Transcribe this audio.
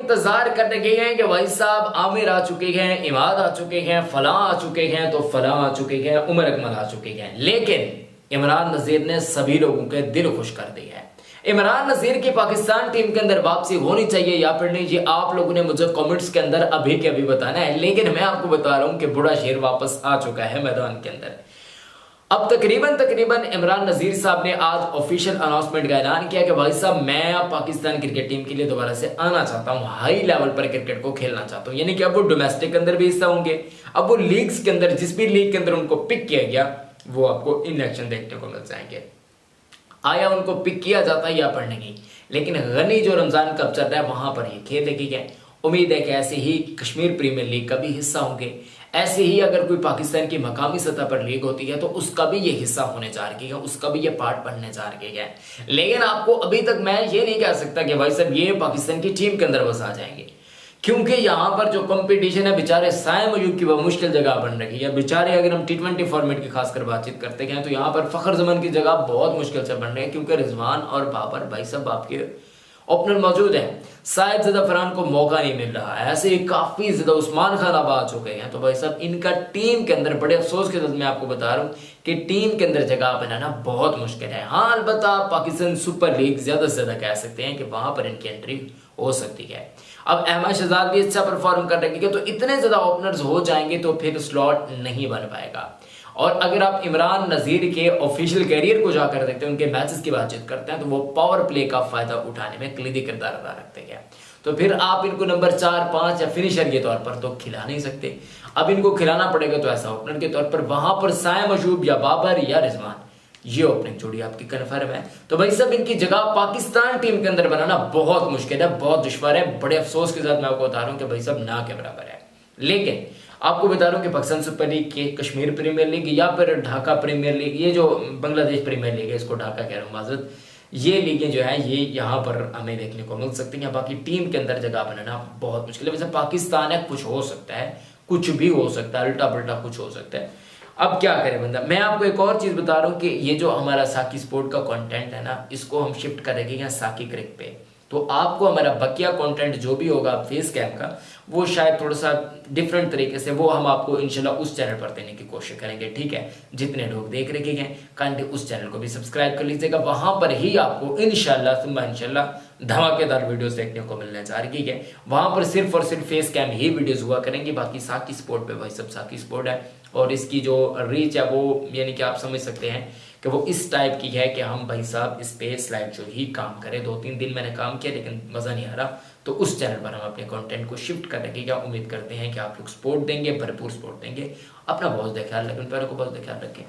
इंतजार कर रहे हैं कि भाई साहब आमिर आ चुके हैं, इमाद आ चुके हैं, फलां आ चुके हैं, तो फलां आ चुके हैं, उमर अकमल आ चुके हैं। लेकिन इमरान नज़ीर ने सभी लोगों के दिल खुश कर दिया है। इमरान नज़ीर की पाकिस्तान टीम के अंदर वापसी होनी चाहिए या फिर नहीं, ये आप लोगों ने मुझे कमेंट्स के अंदर अभी के अभी बताना है। लेकिन मैं आपको बता रहा हूं कि बूढ़ा शेर वापस आ चुका है मैदान के अंदर। अब तकरीबन इमरान नज़ीर साहब ने आज ऑफिशियल अनाउंसमेंट का ऐलान किया कि भाई साहब मैं अब पाकिस्तान क्रिकेट टीम के लिए दोबारा से आना चाहता हूं, हाई लेवल पर क्रिकेट को खेलना चाहता हूं। यानी कि अब वो डोमेस्टिक के अंदर भी हिस्सा होंगे, अब वो लीग्स के अंदर जिस भी लीग के अंदर उनको पिक किया गया वो आपको इन एक्शन देखने को मिल जाएंगे। आया उनको पिक किया जाता है या पर नहीं, लेकिन गनी जो रमजान कप चल रहा है वहां पर ये खेलेगी है। उम्मीद है कि ऐसे ही कश्मीर प्रीमियर लीग का भी हिस्सा होंगे, ऐसे ही अगर कोई पाकिस्तान की मकामी सतह पर लीग होती है तो उसका भी ये हिस्सा होने जा रही है, उसका भी ये पार्ट बनने जा रही है। लेकिन आपको अभी तक मैं ये नहीं कह सकता कि भाई साहब ये पाकिस्तान की टीम के अंदर बस आ जाएंगे, क्योंकि यहाँ पर जो कंपटीशन है बेचारे सायम अयूब की वह मुश्किल जगह बन रही है। बेचारे अगर हम T20 फॉर्मेट की खासकर बातचीत करते हैं तो यहाँ पर फखर जमान की जगह बहुत मुश्किल से बन रही है, क्योंकि रिजवान और बाबर भाई साहब आपके ओपनर मौजूद है, साहिबजादा फरहान को मौका नहीं मिल रहा है, ऐसे काफी ज्यादा उस्मान खान अब आ चुके हैं। तो भाई साहब इनका टीम के अंदर बड़े अफसोस के साथ मैं आपको बता रहा हूँ कि टीम के अंदर जगह बनाना बहुत मुश्किल है। हाँ अलबत्ता पाकिस्तान सुपर लीग ज्यादा से ज्यादा कह सकते हैं कि वहां पर इनकी एंट्री हो सकती है। अब अहमद शहजाद भी अच्छा परफॉर्म कर रहे हैं तो इतने ज्यादा ओपनर्स हो जाएंगे तो फिर स्लॉट नहीं बन पाएगा। और अगर आप इमरान नज़ीर के ऑफिशियल कैरियर को जाकर देखते हैं, उनके मैचेस की बातचीत करते हैं, तो वो पावर प्ले का फायदा उठाने में कलीदी किरदार अदा रखते हैं। तो फिर आप इनको नंबर 4, 5 या फिनिशर के तौर पर तो खिला नहीं सकते। अब इनको खिलाना पड़ेगा तो ऐसा ओपनर के तौर पर, वहां पर सायम अयूब या बाबर या रिजवान, ये ओपनिंग जोड़ी आपकी कन्फर्म है। तो भाई सब इनकी जगह पाकिस्तान टीम के अंदर बनाना बहुत मुश्किल है, बहुत दुश्वार है। बड़े अफसोस के साथ मैं आपको बता रहा हूं कि भाई सब ना के बराबर है। लेकिन आपको बता रहा हूं कि पाकिस्तान सुपर लीग के कश्मीर प्रीमियर लीग या फिर ढाका प्रीमियर लीग, ये जो बांग्लादेश प्रीमियर लीग है इसको ढाका कह रहा हूँ माजरत, ये लीगें जो है ये यहाँ पर हमें देखने को मिल सकती हैं। बाकी टीम के अंदर जगह बनाना बहुत मुश्किल है। वैसे पाकिस्तान है, कुछ हो सकता है, कुछ भी हो सकता है, उल्टा पल्टा कुछ हो सकता है। अब क्या करे बंदा। मैं आपको एक और चीज बता रहा हूँ कि ये जो हमारा साकी स्पोर्ट का कंटेंट है ना, इसको हम शिफ्ट करेंगे यहाँ साकी क्रिक पे। तो आपको हमारा बकिया कंटेंट जो भी होगा फेस कैम का, वो शायद थोड़ा सा डिफरेंट तरीके से वो हम आपको इंशाल्लाह उस चैनल पर देने की कोशिश करेंगे। ठीक है, जितने लोग देख रहे हैं काइंडली उस चैनल को भी सब्सक्राइब कर लीजिएगा। वहां पर ही आपको इंशाल्लाह धमाकेदार वीडियोस देखने को मिलने जा रही है। वहां पर सिर्फ और सिर्फ फेस कैम ही वीडियोस हुआ करेंगी। बाकी साकी स्पोर्ट पे भाई सब साकी स्पोर्ट है और इसकी जो रीच है वो यानी कि आप समझ सकते हैं कि वो इस टाइप की है कि हम भाई साहब इस पे स्लाइड शो ही काम करें। 2-3 दिन मैंने काम किया लेकिन मजा नहीं आ रहा, तो उस चैनल पर हम अपने कंटेंट को शिफ्ट कर रखेंगे। उम्मीद करते हैं कि आप लोग सपोर्ट देंगे, भरपूर सपोर्ट देंगे। अपना बहुत ख्याल रखें, पैरों को बहुत ख्याल रखें।